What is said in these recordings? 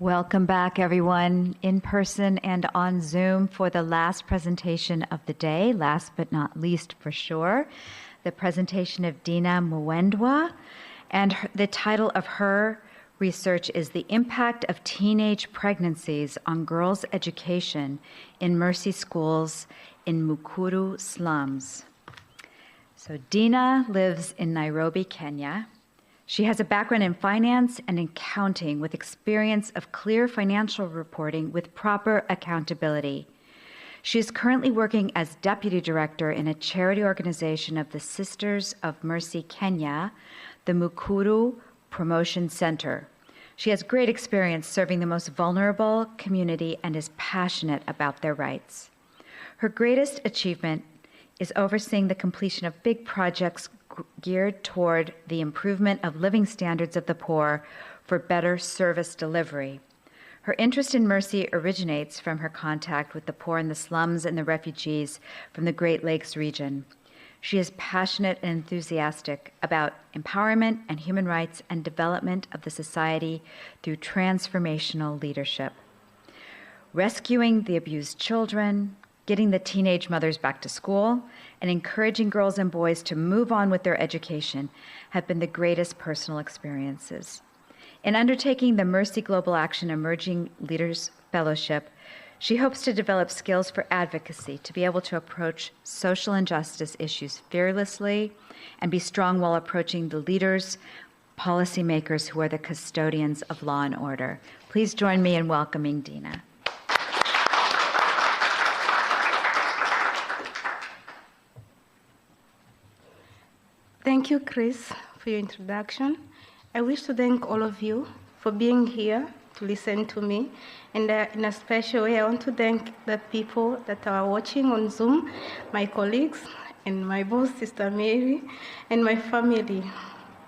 Welcome back, everyone, in person and on Zoom for the last presentation of the day, last but not least for sure, the presentation of Dinah Mwendwa, and the title of her research is The Impact of Teenage Pregnancies on Girls' Education in Mercy Schools in Mukuru Slums. So Dinah lives in Nairobi, Kenya. She has a background in finance and accounting with experience of clear financial reporting with proper accountability. She is currently working as deputy director in a charity organization of the Sisters of Mercy Kenya, the Mukuru Promotion Centre. She has great experience serving the most vulnerable community and is passionate about their rights. Her greatest achievement is overseeing the completion of big projects geared toward the improvement of living standards of the poor for better service delivery. Her interest in mercy originates from her contact with the poor in the slums and the refugees from the Great Lakes region. She is passionate and enthusiastic about empowerment and human rights and development of the society through transformational leadership. Rescuing the abused children, getting the teenage mothers back to school, and encouraging girls and boys to move on with their education have been the greatest personal experiences. In undertaking the Mercy Global Action Emerging Leaders Fellowship, she hopes to develop skills for advocacy to be able to approach social injustice issues fearlessly and be strong while approaching the leaders, policymakers who are the custodians of law and order. Please join me in welcoming Dinah. Thank you, Chris, for your introduction. I wish to thank all of you for being here to listen to me. And in a special way, I want to thank the people that are watching on Zoom, my colleagues, and my boss, Sister Mary, and my family.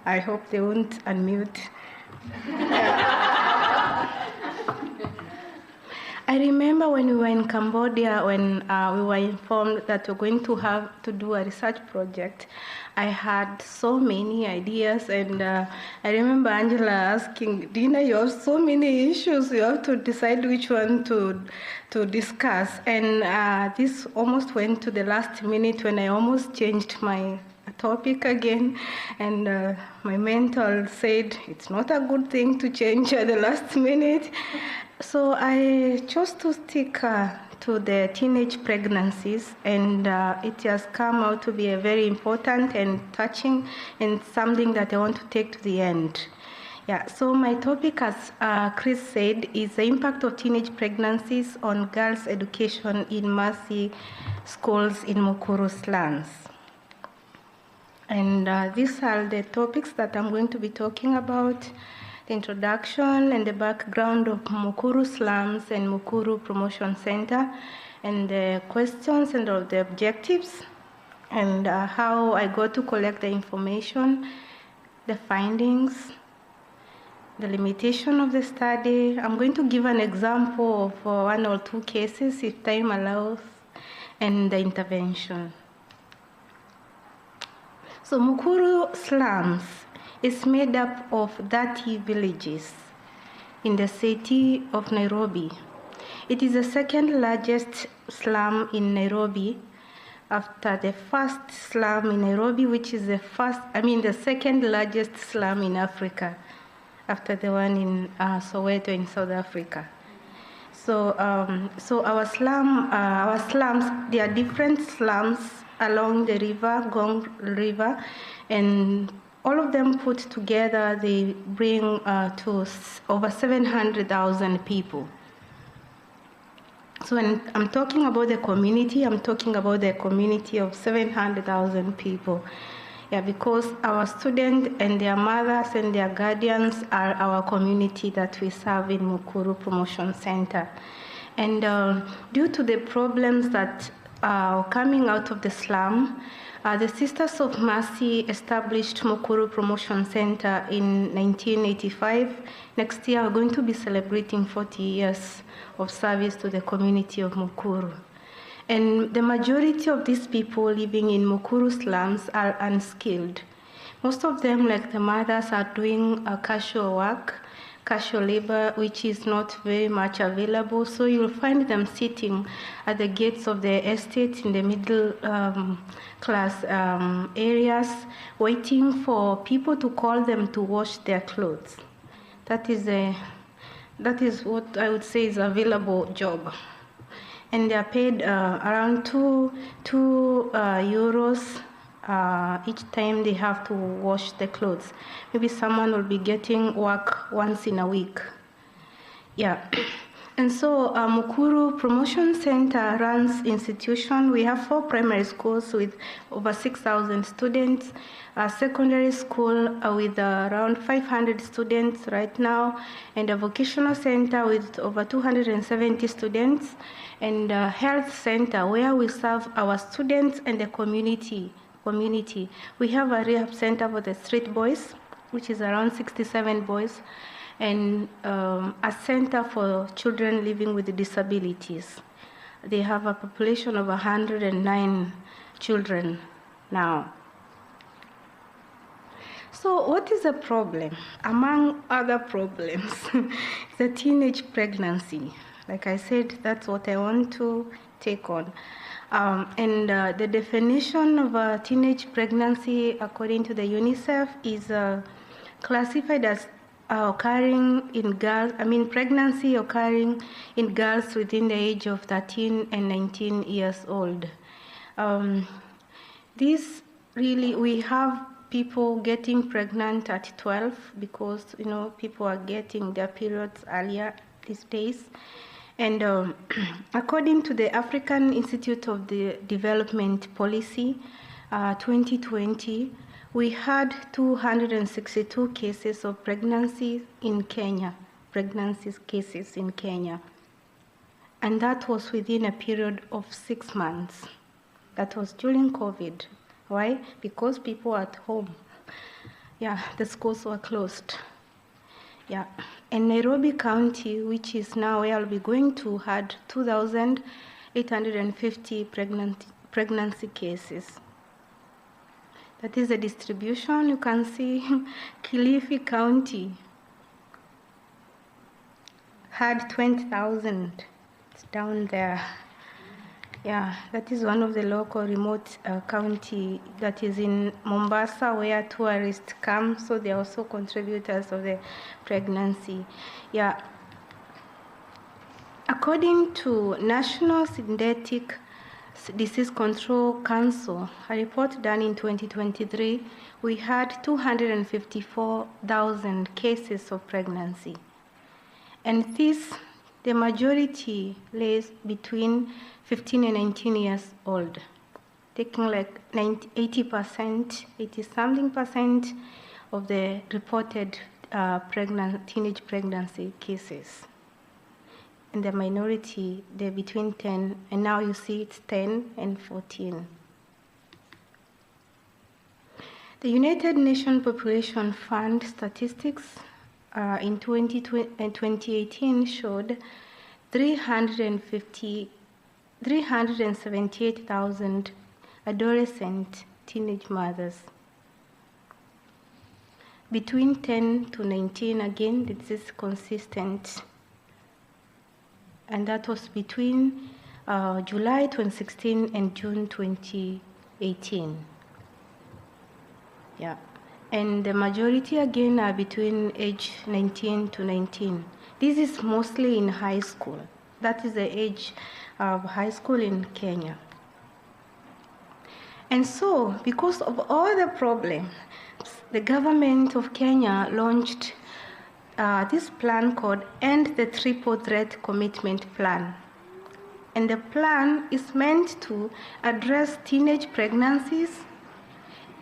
I hope they won't unmute. I remember when we were in Cambodia, when we were informed that we're going to have to do a research project. I had so many ideas, and I remember Angela asking, Dinah, you have so many issues, you have to decide which one to discuss. And this almost went to the last minute when I almost changed my topic again, and my mentor said it's not a good thing to change at the last minute. So I chose to stick to the teenage pregnancies, and it has come out to be a very important and touching and something that I want to take to the end. Yeah, so my topic, as Chris said, is the impact of teenage pregnancies on girls' education in Mercy schools in Mukuru Slums. And these are the topics that I'm going to be talking about: the introduction and the background of Mukuru Slums and Mukuru Promotion Centre, and the questions and all the objectives, and how I got to collect the information, the findings, the limitation of the study. I'm going to give an example of one or two cases, if time allows, and the intervention. So Mukuru Slums is made up of 30 villages in the city of Nairobi. It is the second largest slum in Nairobi after the first slum in Nairobi, which is the second largest slum in Africa after the one in Soweto in South Africa. So our slums, there are different slums along the river, Gong River, and all of them put together, they bring to over 700,000 people. So when I'm talking about the community, I'm talking about the community of 700,000 people. Yeah, because our students and their mothers and their guardians are our community that we serve in Mukuru Promotion Centre. And due to the problems that are coming out of the slum, the Sisters of Mercy established Mukuru Promotion Centre in 1985. Next year, we're going to be celebrating 40 years of service to the community of Mukuru. And the majority of these people living in Mukuru slums are unskilled. Most of them, like the mothers, are doing casual work, casual labor, which is not very much available. So you'll find them sitting at the gates of the estate in the middle class areas, waiting for people to call them to wash their clothes. That is what I would say is available job. And they are paid around two euros each time they have to wash the clothes. Maybe someone will be getting work once in a week. Yeah. And so Mukuru Promotion Centre runs institution. We have 4 primary schools with over 6,000 students, a secondary school with around 500 students right now, and a vocational center with over 270 students, and a health center where we serve our students and the community. We have a rehab center for the street boys, which is around 67 boys, and a center for children living with disabilities. They have a population of 109 children now. So what is the problem? Among other problems, the teenage pregnancy. Like I said, that's what I want to take on. The definition of a teenage pregnancy, according to the UNICEF, is classified as occurring in girls, pregnancy occurring in girls within the age of 13 and 19 years old. This really, we have people getting pregnant at 12 because, people are getting their periods earlier these days. And according to the African Institute of the Development Policy, 2020, we had 262 cases of pregnancy in Kenya, cases in Kenya. And that was within a period of 6 months. That was during COVID. Why? Because people were at home. Yeah, the schools were closed. Yeah, and Nairobi County, which is now where I'll be going to, had 2,850 pregnancy cases. That is the distribution. You can see Kilifi County had 20,000. It's down there. Yeah, that is one of the local remote county that is in Mombasa, where tourists come, so they're also contributors of the pregnancy. Yeah. According to National Synthetic Disease Control Council, a report done in 2023, we had 254,000 cases of pregnancy. And this, the majority lays between 15 and 19 years old, taking like 80-something% of the reported teenage pregnancy cases. And the minority, they're between 10, and now you see it's 10 and 14. The United Nations Population Fund statistics in 2018 showed 378,000 adolescent teenage mothers. Between 10 to 19, again, this is consistent. And that was between July 2016 and June 2018. Yeah. And the majority, again, are between age 19 to 19. This is mostly in high school. That is the age of high school in Kenya. And so, because of all the problems, the government of Kenya launched this plan called End the Triple Threat Commitment Plan. And the plan is meant to address teenage pregnancies,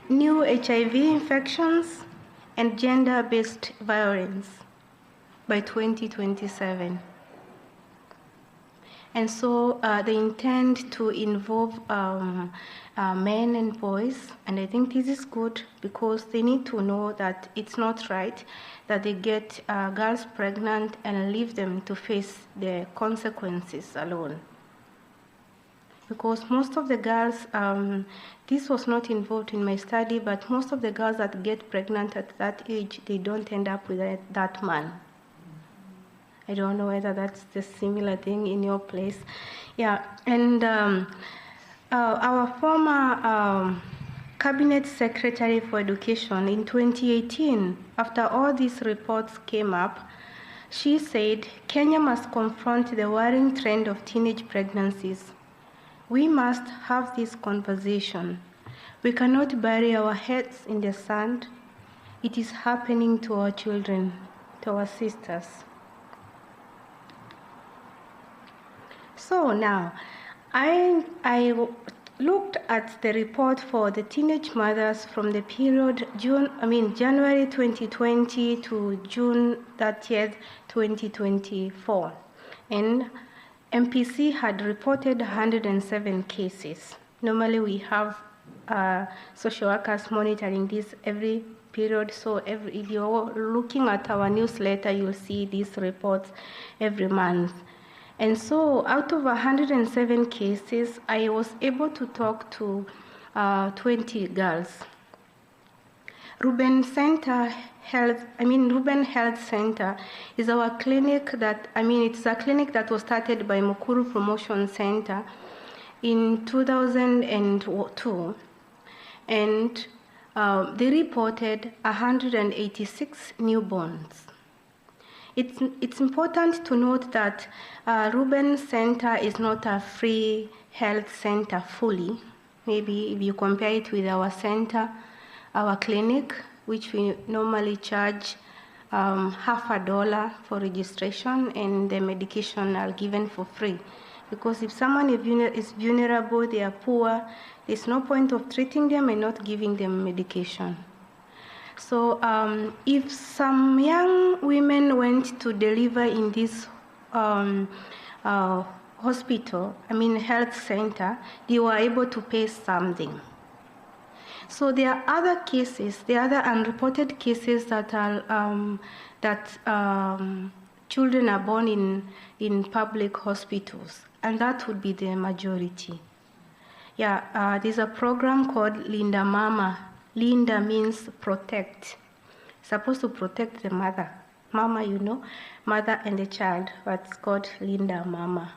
new HIV infections, and gender-based violence by 2027. And so they intend to involve men and boys, and I think this is good because they need to know that it's not right that they get girls pregnant and leave them to face the consequences alone. Because most of the girls, this was not involved in my study, but most of the girls that get pregnant at that age, they don't end up with that man. I don't know whether that's the similar thing in your place. Yeah, and our former Cabinet Secretary for Education in 2018, after all these reports came up, she said Kenya must confront the worrying trend of teenage pregnancies. We must have this conversation. We cannot bury our heads in the sand. It is happening to our children, to our sisters. So now, I looked at the report for the teenage mothers from the period January 2020 to June 30th, 2024. And MPC had reported 107 cases. Normally we have social workers monitoring this every period. So if you're looking at our newsletter, you'll see these reports every month. And so out of 107 cases, I was able to talk to 20 girls. Ruben Health Center is our clinic it's a clinic that was started by Mukuru Promotion Centre in 2002. And they reported 186 newborns. It's important to note that Ruben Center is not a free health center fully. Maybe if you compare it with our center, our clinic, which we normally charge $50 for registration, and the medication are given for free. Because if someone is vulnerable, they are poor, there's no point of treating them and not giving them medication. So if some young women went to deliver in this hospital, health center, they were able to pay something. So there are other cases, there are other unreported cases that are children are born in public hospitals, and that would be the majority. Yeah, there's a program called Linda Mama. Linda means protect. Supposed to protect the mother. Mama, mother and the child, but it's called Linda Mama.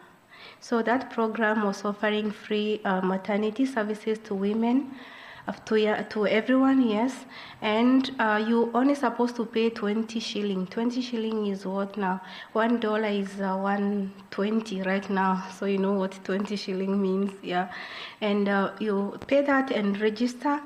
So that program was offering free maternity services to women, to everyone, yes. And you only supposed to pay 20 shilling. 20 shilling is what now? $1 is 120 right now. So you know what 20 shilling means, yeah. And you pay that and register.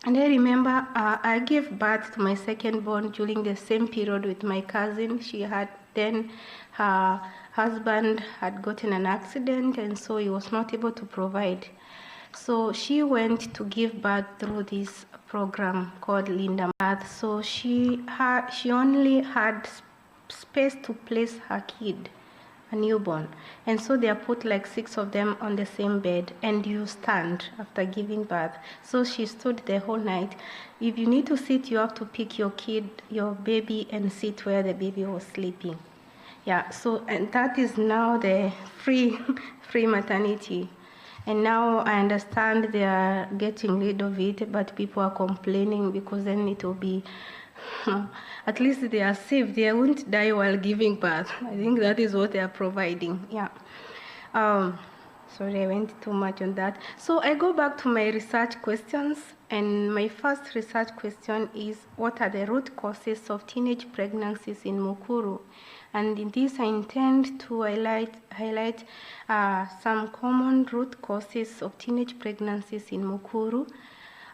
And I remember I gave birth to my second born during the same period with my cousin. She had then, her husband had gotten an accident, and so he was not able to provide. So she went to give birth through this program called Linda Birth. So she only had space to place her kid, a newborn. And so they are put like 6 of them on the same bed, and you stand after giving birth. So she stood the whole night. If you need to sit, you have to pick your kid, your baby, and sit where the baby was sleeping. Yeah, so, and that is now the free maternity. And now I understand they are getting rid of it, but people are complaining because then it will be, at least they are safe. They won't die while giving birth. I think that is what they are providing. Yeah. Sorry, I went too much on that. So I go back to my research questions, and my first research question is, what are the root causes of teenage pregnancies in Mukuru? And in this, I intend to highlight some common root causes of teenage pregnancies in Mukuru.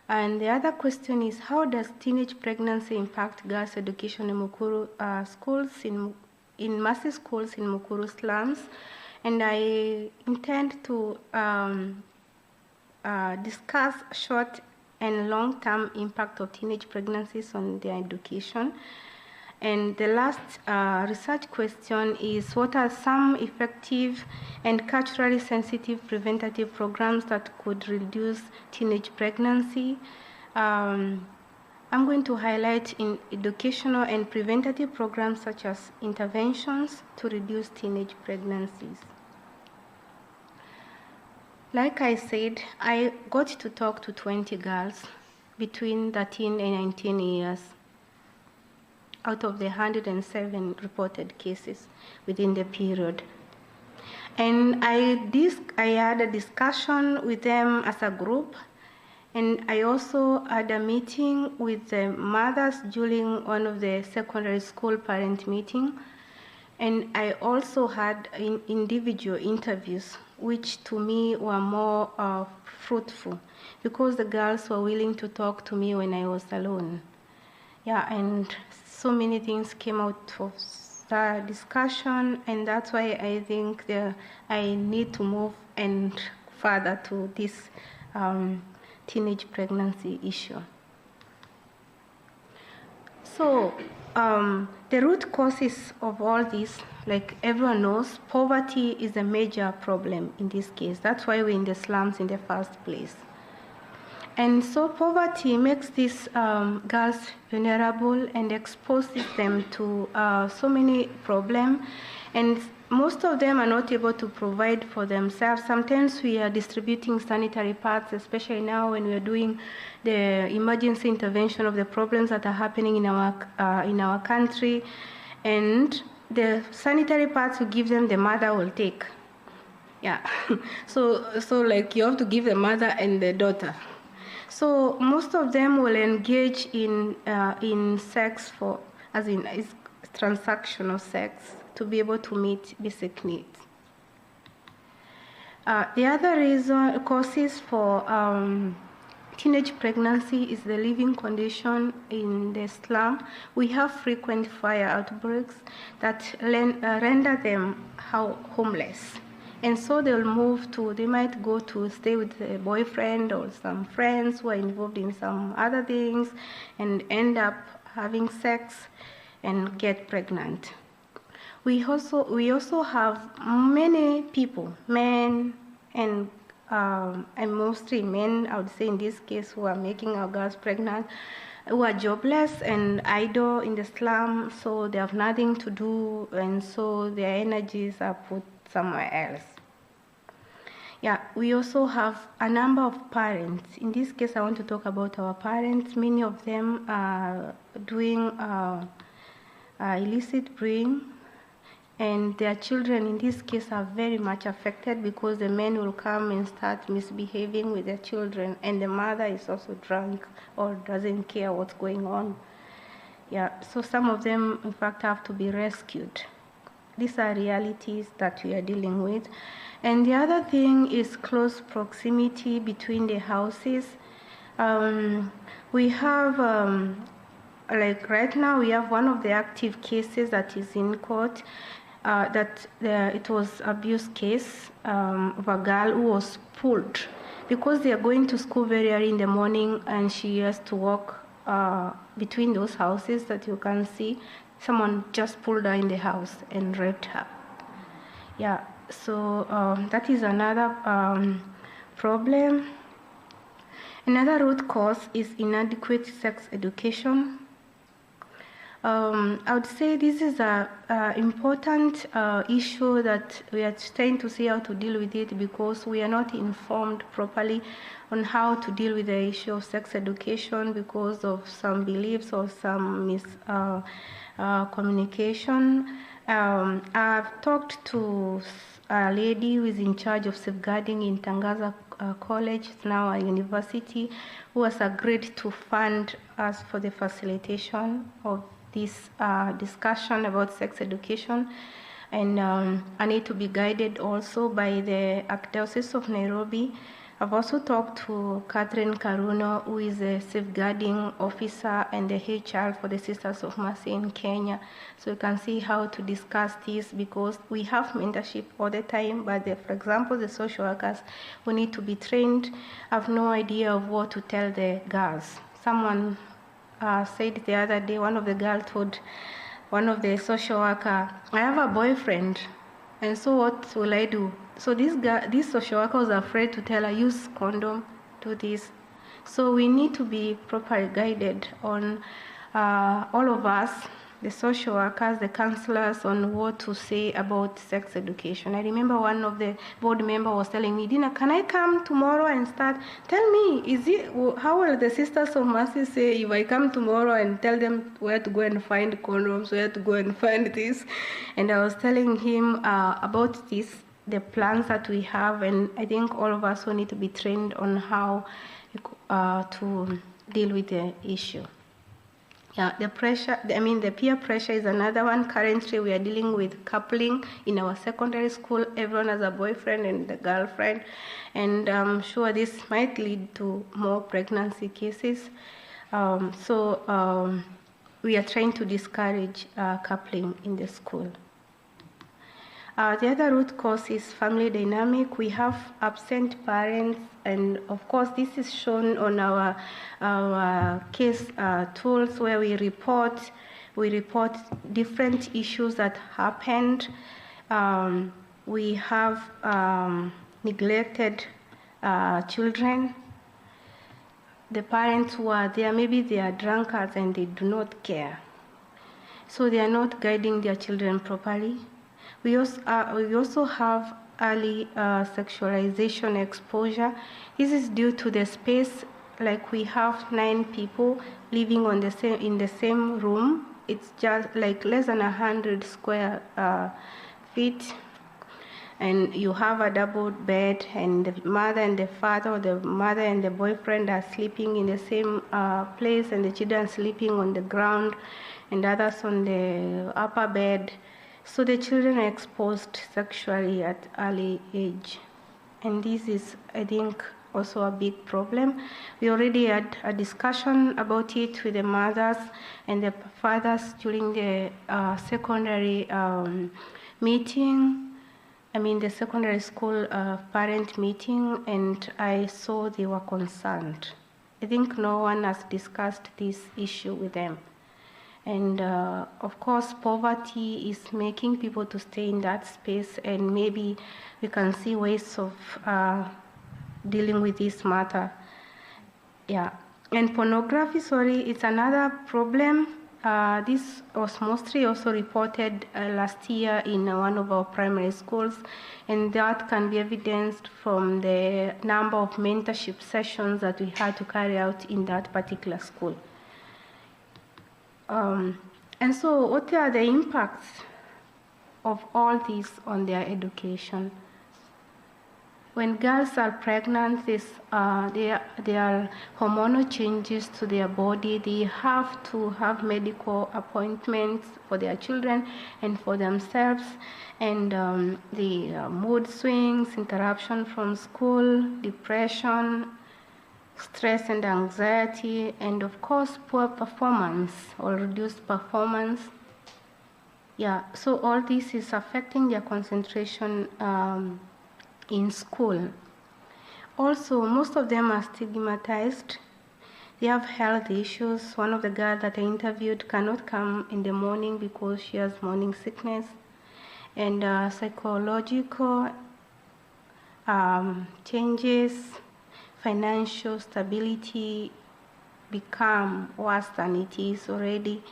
And the other question is, how does teenage pregnancy impact girls' education in Mukuru schools, in massive schools in Mukuru Slums? And I intend to discuss short and long-term impact of teenage pregnancies on their education. And the last research question is, what are some effective and culturally sensitive preventative programs that could reduce teenage pregnancy? I'm going to highlight in educational and preventative programs such as interventions to reduce teenage pregnancies. Like I said, I got to talk to 20 girls between 13 and 19 years. out of the 107 reported cases within the period. And I had a discussion with them as a group, and I also had a meeting with the mothers during one of the secondary school parent meeting. And I also had individual interviews, which to me were more fruitful, because the girls were willing to talk to me when I was alone. Yeah, and so many things came out of the discussion, and that's why I think I need to move and further to this teenage pregnancy issue. So the root causes of all this, like everyone knows, poverty is a major problem in this case. That's why we're in the slums in the first place. And so poverty makes these girls vulnerable and exposes them to so many problems. And most of them are not able to provide for themselves. Sometimes we are distributing sanitary pads, especially now when we are doing the emergency intervention of the problems that are happening in our country. And the sanitary pads we give them, the mother will take. Yeah. so like you have to give the mother and the daughter. So most of them will engage in sex as in transactional sex to be able to meet basic needs. The other causes for teenage pregnancy is the living condition in the slum. We have frequent fire outbreaks that render them homeless. And so they might go to stay with a boyfriend or some friends who are involved in some other things and end up having sex and get pregnant. We also have many people, men and mostly men, I would say in this case, who are making our girls pregnant, who are jobless and idle in the slum, so they have nothing to do, and so their energies are put somewhere else. Yeah, we also have a number of parents. In this case, I want to talk about our parents. Many of them are doing illicit breeding, and their children in this case are very much affected because the men will come and start misbehaving with their children, and the mother is also drunk or doesn't care what's going on. Yeah, so some of them in fact have to be rescued. These are realities that we are dealing with. And the other thing is close proximity between the houses. We have like right now we have one of the active cases that is in court, it was abuse case of a girl who was pulled because they are going to school very early in the morning, and she has to walk between those houses that you can see. Someone just pulled her in the house and raped her. Yeah, so that is another problem. Another root cause is inadequate sex education. I would say this is an important issue that we are trying to see how to deal with it, because we are not informed properly on how to deal with the issue of sex education because of some beliefs or some miscommunication. I've talked to a lady who is in charge of safeguarding in Tangaza College, it's now a university, who has agreed to fund us for the facilitation of this discussion about sex education. And I need to be guided also by the Archdiocese of Nairobi. I've also talked to Catherine Karuno, who is a safeguarding officer and the HR for the Sisters of Mercy in Kenya. So you can see how to discuss this, because we have mentorship all the time, but for example, the social workers who need to be trained have no idea of what to tell the girls. Someone said the other day, one of the girls told one of the social worker, I have a boyfriend, and so what will I do? So this social worker was afraid to tell her, use condom, do this. So we need to be properly guided on all of us the social workers, the counselors on what to say about sex education. I remember one of the board members was telling me, Dina, can I come tomorrow and start? Tell me, how will the Sisters of Mercy say if I come tomorrow and tell them where to go and find condoms, where to go and find this? And I was telling him about this, the plans that we have, and I think all of us will need to be trained on how to deal with the issue. Yeah, the peer pressure is another one. Currently, we are dealing with coupling in our secondary school. Everyone has a boyfriend and a girlfriend, and I'm sure this might lead to more pregnancy cases. We are trying to discourage coupling in the school. The other root cause is family dynamic. We have absent parents, and of course this is shown on our case tools where we report different issues that happened. We have neglected children. The parents who are there, maybe they are drunkards and they do not care. So they are not guiding their children properly. We also have early sexualization exposure. This is due to the space, like we have 9 people living in the same room. It's just like less than 100 square feet. And you have a double bed, and the mother and the father, or the mother and the boyfriend are sleeping in the same place, and the children sleeping on the ground, and others on the upper bed. So the children are exposed sexually at early age. And this is, I think, also a big problem. We already had a discussion about it with the mothers and the fathers during the secondary meeting. The secondary school parent meeting, and I saw they were concerned. I think no one has discussed this issue with them. And of course, poverty is making people to stay in that space, and maybe we can see ways of dealing with this matter. Yeah, and pornography, it's another problem. This was mostly also reported last year in one of our primary schools, and that can be evidenced from the number of mentorship sessions that we had to carry out in that particular school. And so what are the impacts of all this on their education? When girls are pregnant, there are hormonal changes to their body. They have to have medical appointments for their children and for themselves. And the mood swings, interruption from school, depression, stress and anxiety, and of course poor performance or reduced performance. Yeah, so all this is affecting their concentration in school. Also, most of them are stigmatized. They have health issues. One of the girls that I interviewed cannot come in the morning because she has morning sickness. And psychological changes, financial stability become worse than it is already.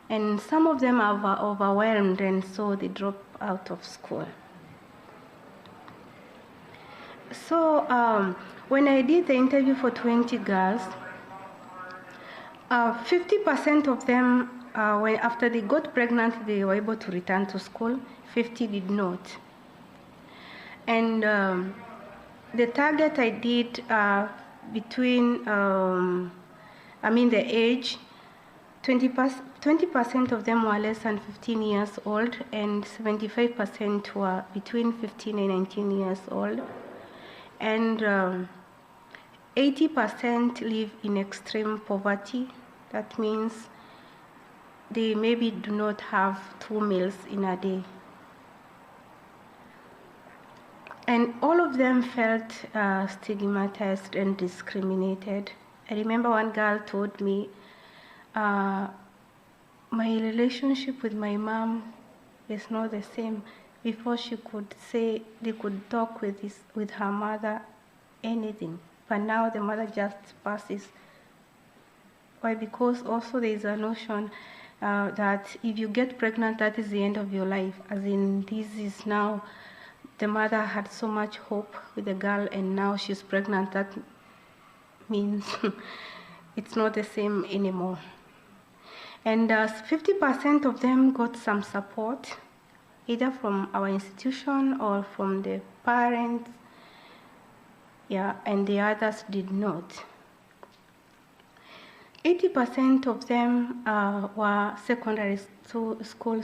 And some of them are overwhelmed, and so they drop out of school. So when I did the interview for 20 girls, 50% of them, after they got pregnant, they were able to return to school. 50 did not. And the target I did between, the age, 20% of them were less than 15 years old, and 75% were between 15 and 19 years old. And 80% live in extreme poverty. That means they maybe do not have 2 meals in a day. And all of them felt stigmatized and discriminated. I remember one girl told me, my relationship with my mom is not the same. Before she could say, they could talk with her mother, anything. But now the mother just passes. Why? Because also there is a notion that if you get pregnant, that is the end of your life. As in, this is now, the mother had so much hope with the girl, and now she's pregnant. That means it's not the same anymore. And 50% of them got some support, either from our institution or from the parents. Yeah, and the others did not. 80% of them were secondary school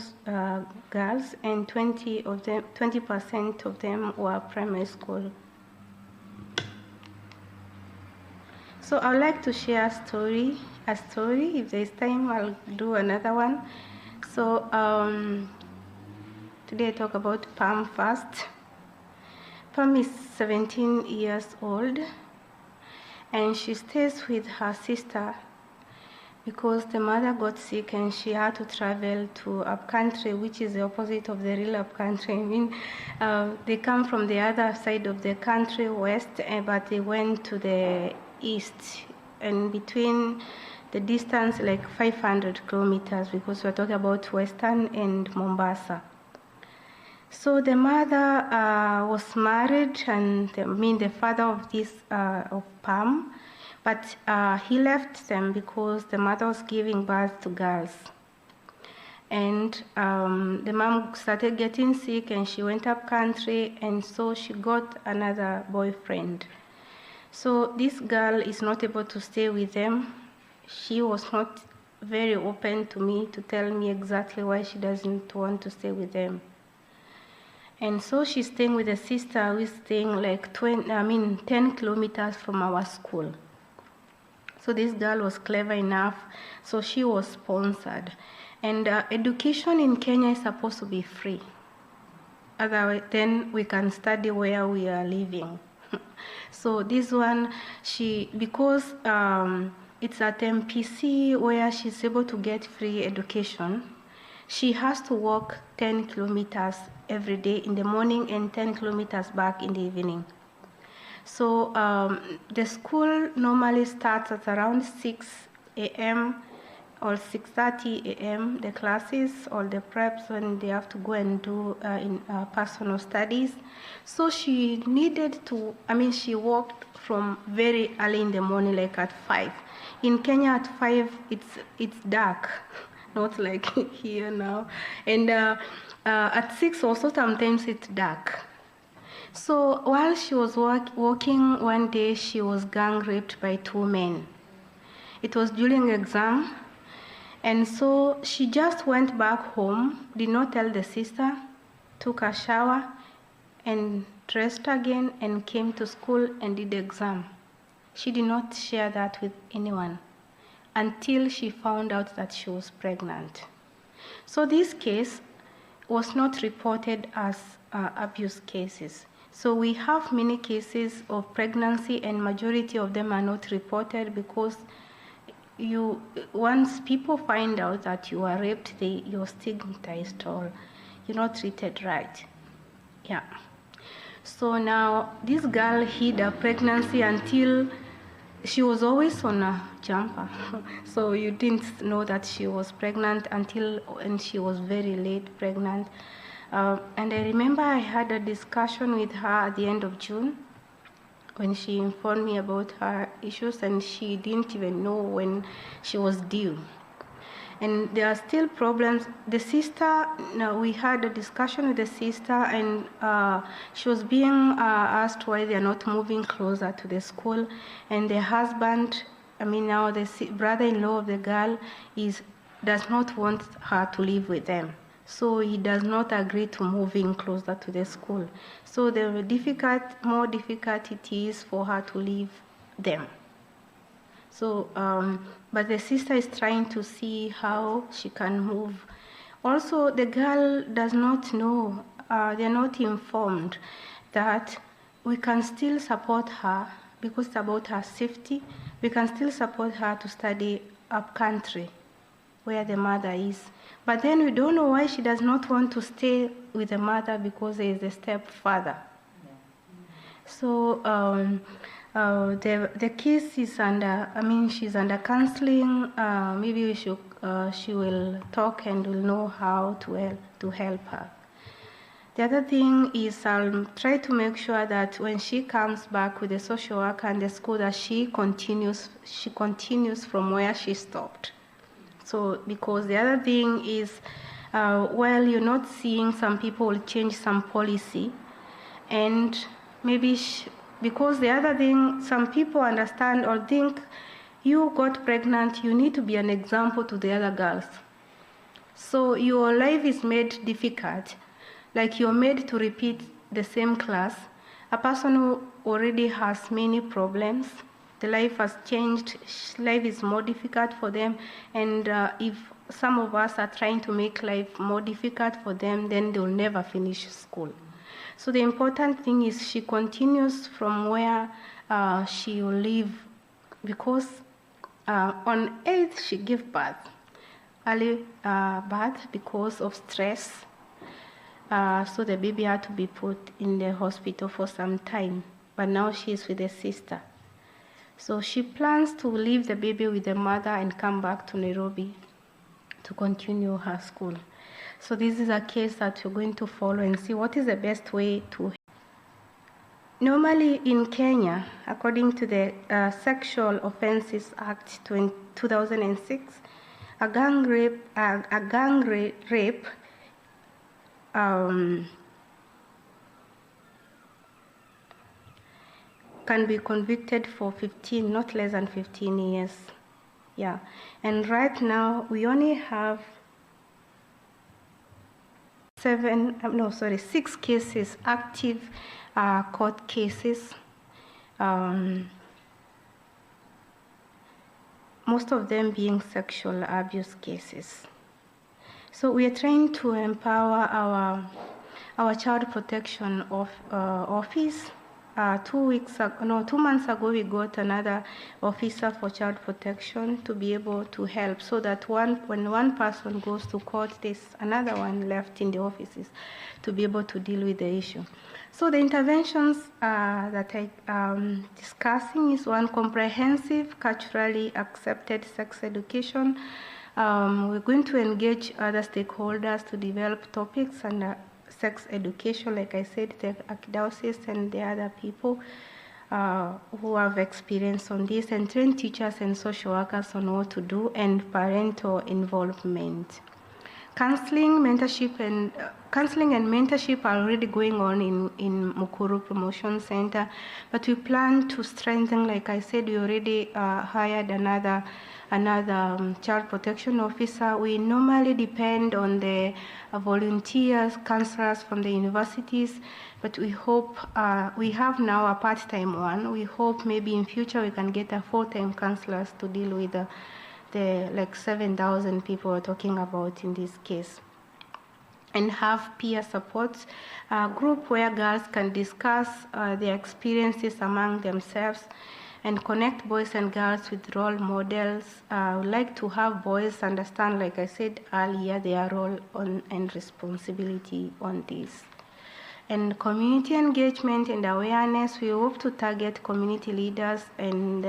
girls, and 20% of them were primary school. So I'd like to share a story. If there's time, I'll do another one. So today I talk about Pam first. Pam is 17 years old, and she stays with her sister because the mother got sick and she had to travel to upcountry, which is the opposite of the real upcountry. I mean, they come from the other side of the country, west, but they went to the east, and between the distance like 500 kilometers, because we're talking about Western and Mombasa. So the mother was married, and the father of of Pam, but he left them because the mother was giving birth to girls. And the mom started getting sick, and she went up country, and so she got another boyfriend. So this girl is not able to stay with them. She was not very open to me to tell me exactly why she doesn't want to stay with them. And so she's staying with a sister who is staying like 10 kilometers from our school. So this girl was clever enough, so she was sponsored. And education in Kenya is supposed to be free. Otherwise, then we can study where we are living. So this one, because it's at MPC where she's able to get free education, she has to walk 10 kilometers every day in the morning and 10 kilometers back in the evening. So the school normally starts at around 6 a.m. or 6:30 a.m., the classes or the preps when they have to go and do personal studies. So she needed to, she walked from very early in the morning, like at 5. In Kenya at 5, it's dark, not like here now. And at 6 also sometimes it's dark. So while she was walking one day, she was gang raped by 2 men. It was during exam. And so she just went back home, did not tell the sister, took a shower, and dressed again, and came to school and did the exam. She did not share that with anyone until she found out that she was pregnant. So this case was not reported as abuse cases. So we have many cases of pregnancy, and majority of them are not reported because once people find out that you are raped, you're stigmatized or you're not treated right. Yeah. So now this girl hid her pregnancy until she was always on a jumper. So you didn't know that she was pregnant and she was very late pregnant. And I remember I had a discussion with her at the end of June when she informed me about her issues, and she didn't even know when she was due. And there are still problems. The sister, we had a discussion with the sister, and she was being asked why they are not moving closer to the school. And the husband, now the brother-in-law of the girl does not want her to live with them. So he does not agree to moving closer to the school. So the more difficult it is for her to leave them. So, but the sister is trying to see how she can move. Also, the girl does not know, they're not informed that we can still support her because it's about her safety. We can still support her to study up country where the mother is. But then we don't know why she does not want to stay with the mother because there is a stepfather. So the case is under, she's under counseling. Maybe we should she will talk and will know how to help her. The other thing is I'll try to make sure that when she comes back with the social worker and the school, that she continues from where she stopped. So because the other thing is, while you're not seeing, some people will change some policy, and maybe because the other thing, some people understand or think you got pregnant, you need to be an example to the other girls. So your life is made difficult. Like you're made to repeat the same class. A person who already has many problems, the life has changed, life is more difficult for them, and if some of us are trying to make life more difficult for them, then they'll never finish school. So the important thing is she continues from where she will live, because on 8th she gave birth, early birth because of stress. So the baby had to be put in the hospital for some time, but now she's with a sister. So she plans to leave the baby with the mother and come back to Nairobi to continue her school. So this is a case that we're going to follow and see what is the best way to. Normally in Kenya, according to the Sexual Offences Act 2006, a gang rape can be convicted for 15, not less than 15 years. Yeah, and right now we only have 6 cases, active court cases. Most of them being sexual abuse cases. So we are trying to empower our child protection office. 2 months ago, we got another officer for child protection to be able to help, so that when one person goes to court, there's another one left in the offices to be able to deal with the issue. So the interventions that I'm discussing is one, comprehensive, culturally accepted sex education. We're going to engage other stakeholders to develop topics and sex education, like I said, the archdiocese and the other people who have experience on this, and train teachers and social workers on what to do, and parental involvement. Counseling and mentorship are already going on in Mukuru Promotion Centre, but we plan to strengthen. Like I said, we already hired another child protection officer. We normally depend on the volunteers, counselors from the universities, but we hope we have now a part-time one. We hope maybe in future we can get a full-time counselors to deal with the like 7,000 people we're talking about in this case, and have peer support group where girls can discuss their experiences among themselves and connect boys and girls with role models. I would like to have boys understand, like I said earlier, their role and responsibility on this. And community engagement and awareness, we hope to target community leaders and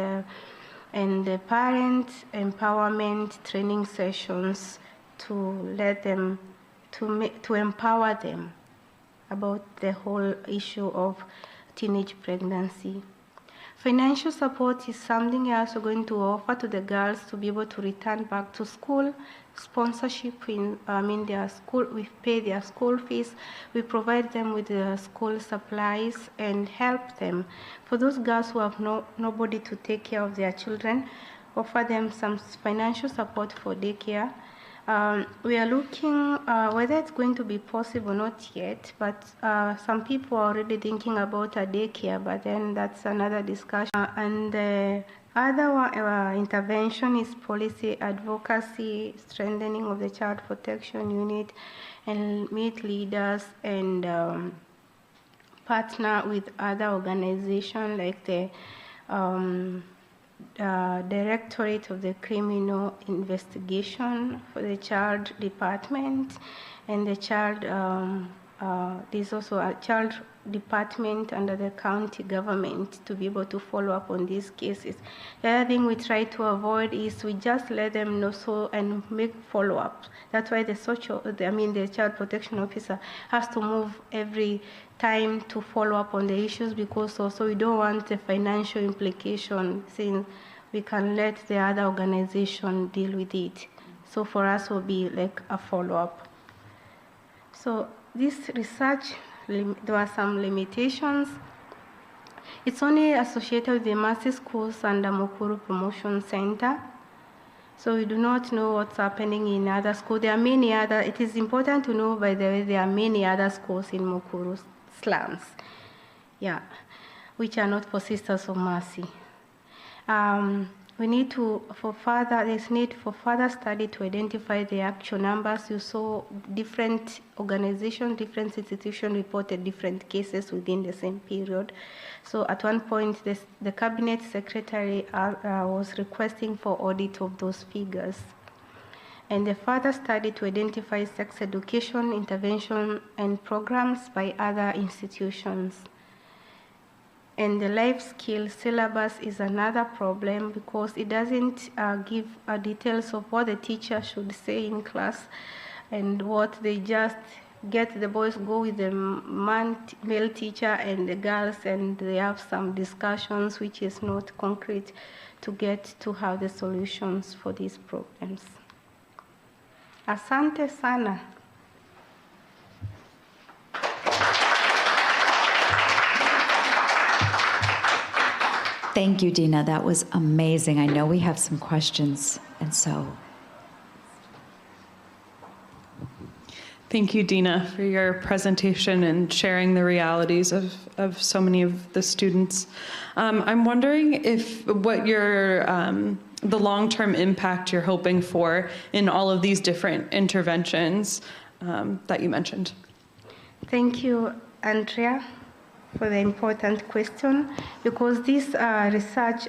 the parent empowerment training sessions to let them, to empower them about the whole issue of teenage pregnancy. Financial support is something else we're going to offer to the girls to be able to return back to school. Sponsorship in their school, we pay their school fees, we provide them with the school supplies and help them. For those girls who have nobody to take care of their children, offer them some financial support for daycare. We are looking whether it's going to be possible, not yet, but some people are already thinking about a daycare, but then that's another discussion. And the other intervention is policy advocacy, strengthening of the child protection unit, and meet leaders and partner with other organizations like the Directorate of the Criminal Investigation for the Child Department, and the child. There's also a child department under the county government to be able to follow up on these cases. The other thing we try to avoid is we just let them know and make follow-up. That's why the child protection officer has to move every time to follow up on the issues, because also we don't want the financial implication, since we can let the other organization deal with it. So for us will be like a follow-up. So this research, there are some limitations. It's only associated with the mercy schools and the Mukuru Promotion Centre. So we do not know what's happening in other schools. There are many other, it is important to know, by the way, there are many other schools in Mukuru Slums, which are not for Sisters of Mercy. We need to, there's need for further study to identify the actual numbers. You saw different organizations, different institutions reported different cases within the same period. So at one point, the cabinet secretary was requesting for audit of those figures. And the further study to identify sex education, intervention, and programs by other institutions. And the life skills syllabus is another problem, because it doesn't give details of what the teacher should say in class, and what they just get the boys go with the male teacher and the girls, and they have some discussions which is not concrete to get to have the solutions for these problems. Asante sana. Thank you, Dinah. That was amazing. I know we have some questions, and so. Thank you, Dinah, for your presentation and sharing the realities of so many of the students. I'm wondering what your the long-term impact you're hoping for in all of these different interventions that you mentioned. Thank you, Andrea, for the important question, because this research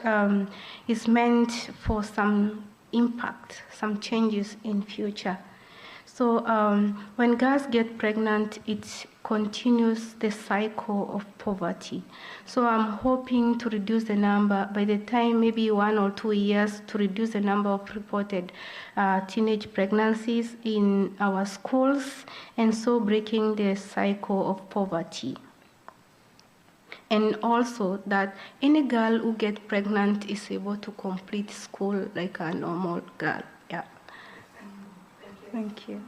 is meant for some impact, some changes in future. So when girls get pregnant, it continues the cycle of poverty. So I'm hoping to reduce the number, by the time maybe 1 or 2 years, to reduce the number of reported teenage pregnancies in our schools, and so breaking the cycle of poverty. And also that any girl who gets pregnant is able to complete school like a normal girl. Yeah. Thank you.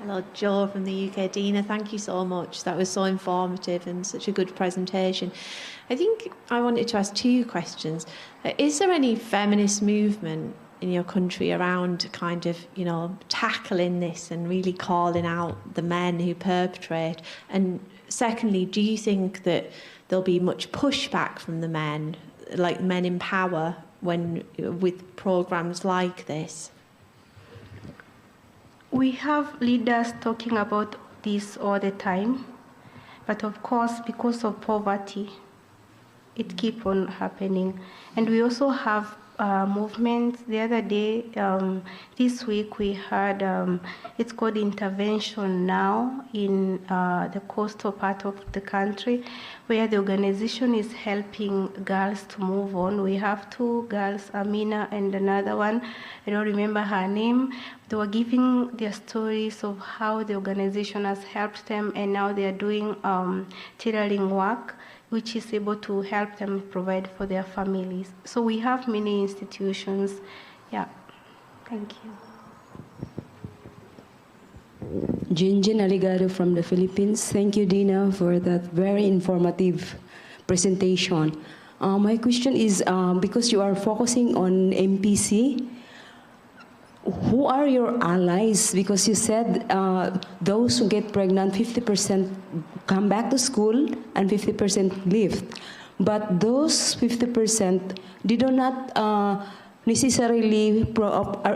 Hello, Jo from the UK. Dinah, thank you so much. That was so informative and such a good presentation. I think I wanted to ask 2 questions. Is there any feminist movement in your country around kind of, tackling this and really calling out the men who perpetrate? And secondly, do you think that there'll be much pushback from the men, like men in power, with programs like this? We have leaders talking about this all the time, but of course, because of poverty, it keeps on happening. And we also have movements. The other day, this week, we had, it's called Intervention Now in the coastal part of the country, where the organization is helping girls to move on. We have 2 girls, Amina and another one, I don't remember her name. They were giving their stories of how the organization has helped them, and now they are doing tailoring work, which is able to help them provide for their families. So we have many institutions. Yeah, thank you. Jinjin Aligado from the Philippines. Thank you, Dinah, for that very informative presentation. My question is, because you are focusing on MPC, who are your allies? Because you said those who get pregnant, 50% come back to school and 50% leave. But those 50% they do not necessarily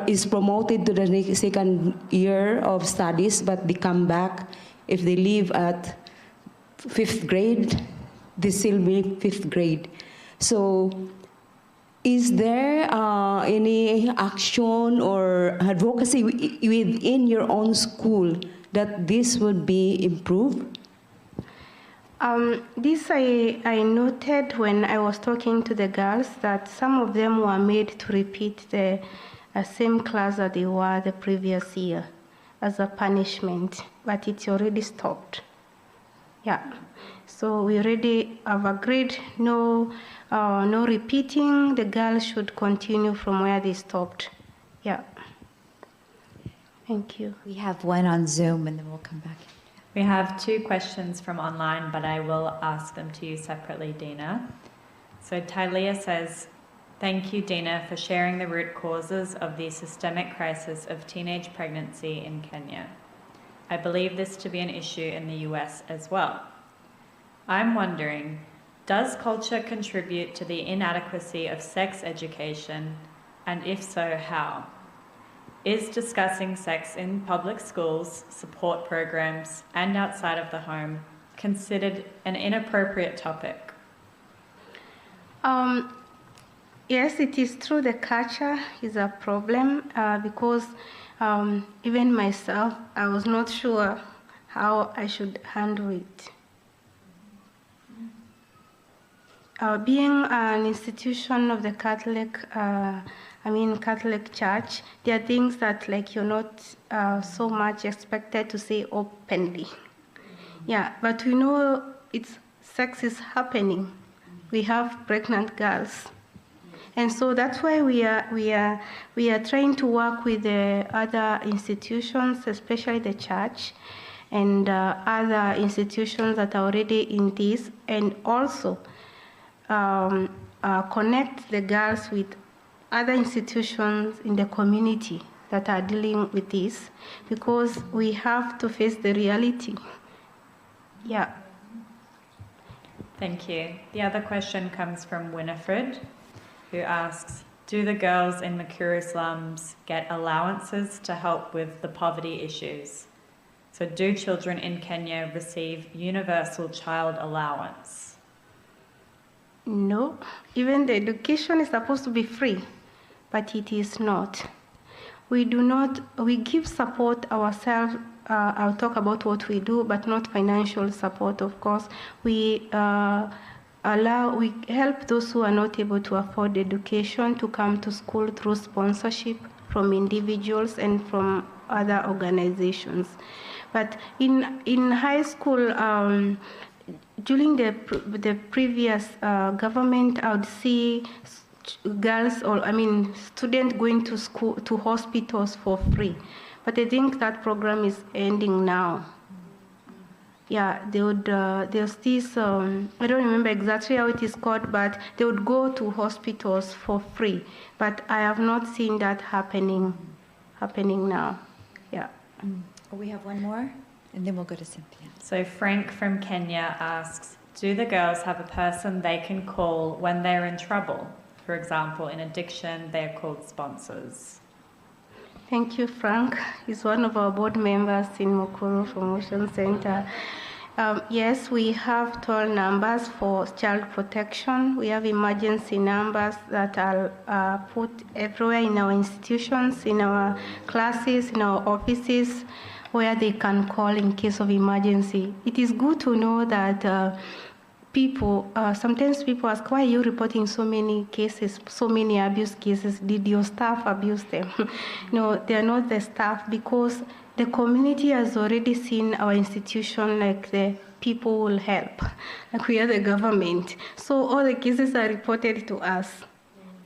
is promoted to the second year of studies, but they come back. If they leave at 5th grade, they still be 5th grade. So is there any action or advocacy within your own school that this would be improved? This I noted when I was talking to the girls, that some of them were made to repeat the same class that they were the previous year as a punishment, but it's already stopped. Yeah, so we already have agreed no repeating. The girls should continue from where they stopped. Yeah. Thank you. We have one on Zoom, and then we'll come back. We have 2 questions from online, but I will ask them to you separately, Dinah. So Talia says, thank you, Dinah, for sharing the root causes of the systemic crisis of teenage pregnancy in Kenya. I believe this to be an issue in the US as well. I'm wondering, does culture contribute to the inadequacy of sex education, and if so, how? Is discussing sex in public schools, support programs, and outside of the home considered an inappropriate topic? Yes, it is true the culture is a problem because even myself, I was not sure how I should handle it. Being an institution of the Catholic Church, there are things that you're not so much expected to say openly. Yeah, but we know sex is happening. We have pregnant girls, and so that's why we are trying to work with the other institutions, especially the church, and other institutions that are already in this, and also connect the girls with other institutions in the community that are dealing with this, because we have to face the reality. Yeah. Thank you. The other question comes from Winifred, who asks, do the girls in Mukuru Slums get allowances to help with the poverty issues? So do children in Kenya receive universal child allowance? No, even the education is supposed to be free, but it is not. We give support ourselves. I'll talk about what we do, but not financial support, of course. We help those who are not able to afford education to come to school through sponsorship from individuals and from other organizations. But in high school, during the previous government, I would see students going to school, to hospitals for free. But I think that program is ending now. Yeah, there's this, I don't remember exactly how it is called, but they would go to hospitals for free. But I have not seen that happening now. Yeah. We have one more, and then we'll go to Cynthia. So Frank from Kenya asks, do the girls have a person they can call when they're in trouble? For example, in addiction, they're called sponsors. Thank you, Frank. He's one of our board members in Mukuru Promotion Centre. Yes, we have toll numbers for child protection. We have emergency numbers that are put everywhere in our institutions, in our classes, in our offices, where they can call in case of emergency. It is good to know that sometimes people ask, why are you reporting so many cases, so many abuse cases? Did your staff abuse them? No, they are not the staff, because the community has already seen our institution like the people will help, like we are the government. So all the cases are reported to us.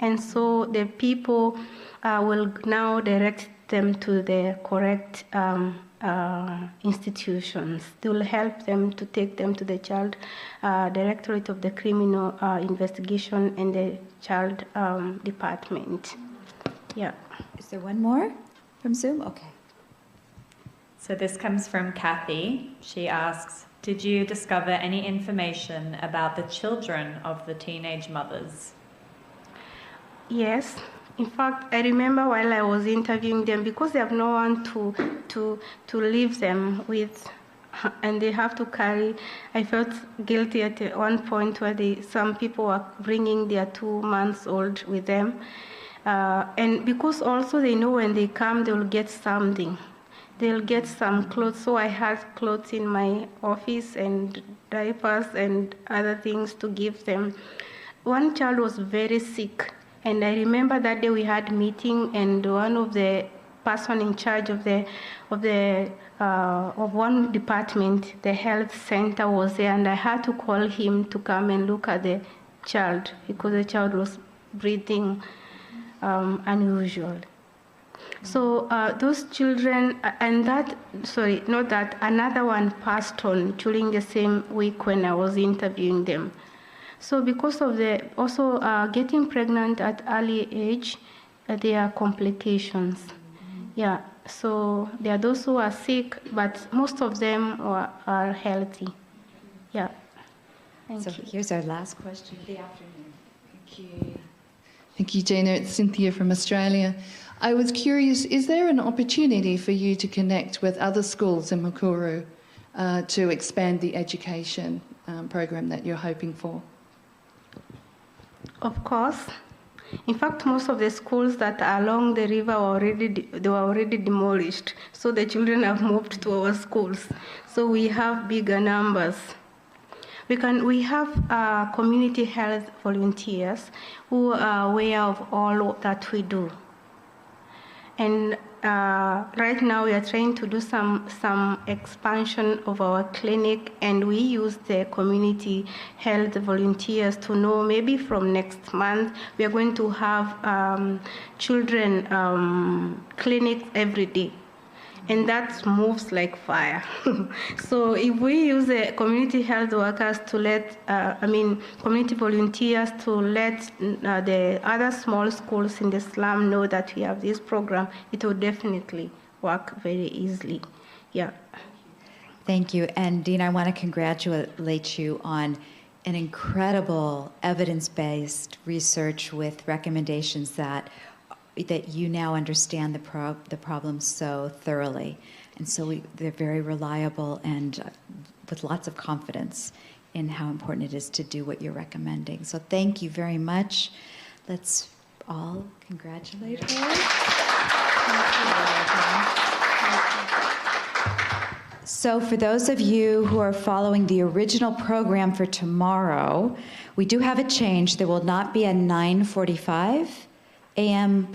And so the people will now direct them to the correct institutions. They will help them to take them to the Child Directorate of the Criminal Investigation and the Child Department. Yeah. Is there one more from Zoom? Okay. So this comes from Kathy. She asks, did you discover any information about the children of the teenage mothers? Yes. In fact, I remember while I was interviewing them, because they have no one to leave them with, and they have to carry. I felt guilty at one point where some people were bringing their 2 months old with them, and because also they know when they come they will get something. they'll get some clothes. So I had clothes in my office and diapers and other things to give them. One child was very sick, and I remember that day we had meeting, and one of the person in charge of one department, the health center, was there, and I had to call him to come and look at the child because the child was breathing unusual. So those children, and another one passed on during the same week when I was interviewing them. So because of getting pregnant at early age, there are complications. Yeah, so there are those who are sick, but most of them are healthy. Yeah. Thank you. Here's our last question of the afternoon. Thank you. Thank you, Gina. It's Cynthia from Australia. I was curious, is there an opportunity for you to connect with other schools in Mukuru to expand the education program that you're hoping for? Of course. In fact, most of the schools that are along the river were already demolished. So the children have moved to our schools. So we have bigger numbers. We have community health volunteers who are aware of all that we do. And right now we are trying to do some expansion of our clinic, and we use the community health volunteers to know maybe from next month we are going to have children clinics every day. And that moves like fire. So if we use the community health workers to community volunteers to let the other small schools in the slum know that we have this program, it will definitely work very easily. Yeah. Thank you. And Dinah, I want to congratulate you on an incredible evidence-based research with recommendations that you now understand the problem so thoroughly. And so they're very reliable and with lots of confidence in how important it is to do what you're recommending. So thank you very much. Let's all congratulate her. So for those of you who are following the original program for tomorrow, we do have a change. There will not be a 9:45 a.m.